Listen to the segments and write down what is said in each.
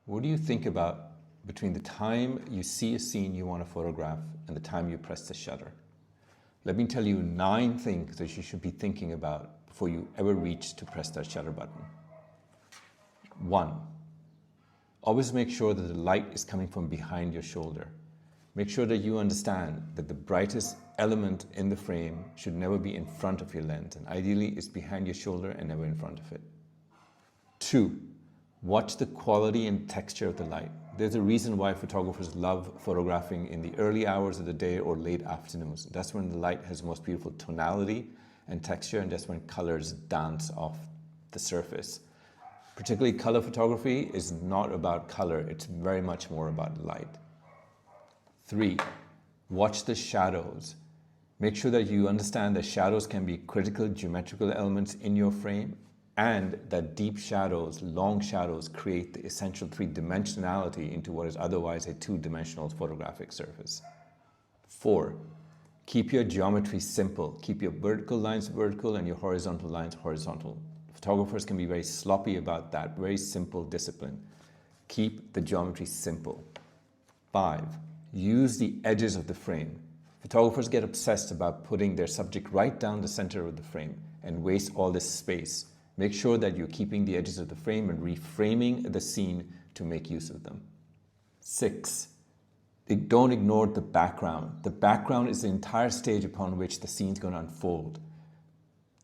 What do you think about between the time you see a scene you want to photograph and the time you press the shutter? Let me tell you 9 things that you should be thinking about before you ever reach to press that shutter button. 1. Always make sure that the light is coming from behind your shoulder. Make sure that you understand that the brightest element in the frame should never be in front of your lens, and ideally it's behind your shoulder and never in front of it. 2. Watch the quality and texture of the light. There's a reason why photographers love photographing in the early hours of the day or late afternoons. That's when the light has most beautiful tonality and texture, and that's when colors dance off the surface. Particularly color photography is not about color, it's very much more about light. 3. Watch the shadows. Make sure that you understand that shadows can be critical geometrical elements in your frame, and that deep shadows, long shadows, create the essential 3-dimensionality into what is otherwise a 2-dimensional photographic surface. 4. Keep your geometry simple. Keep your vertical lines vertical and your horizontal lines horizontal. Photographers can be very sloppy about that, very simple discipline. Keep the geometry simple. 5. Use the edges of the frame. Photographers get obsessed about putting their subject right down the center of the frame and waste all this space. Make sure that you're keeping the edges of the frame and reframing the scene to make use of them. 6. Don't ignore the background. The background is the entire stage upon which the scene is going to unfold.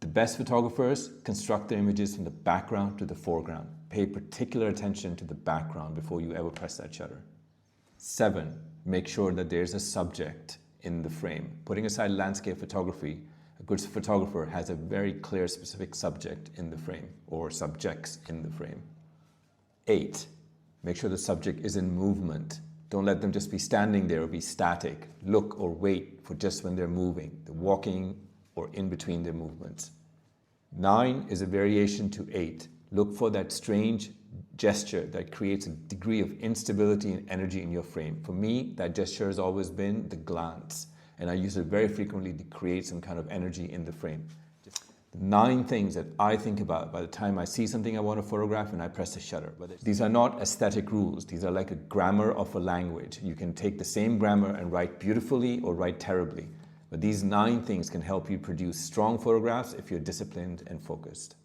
The best photographers construct their images from the background to the foreground. Pay particular attention to the background before you ever press that shutter. 7. Make sure that there's a subject in the frame. Putting aside landscape photography, a good photographer has a very clear specific subject in the frame or subjects in the frame. 8. Make sure the subject is in movement. Don't let them just be standing there or be static. Look or wait for just when they're moving, the walking or in between their movements. 9 is a variation to 8. Look for that strange gesture that creates a degree of instability and energy in your frame. For me, that gesture has always been the glance, and I use it very frequently to create some kind of energy in the frame. The 9 things that I think about by the time I see something I want to photograph and I press the shutter. These are not aesthetic rules. These are like a grammar of a language. You can take the same grammar and write beautifully or write terribly. But these 9 things can help you produce strong photographs if you're disciplined and focused.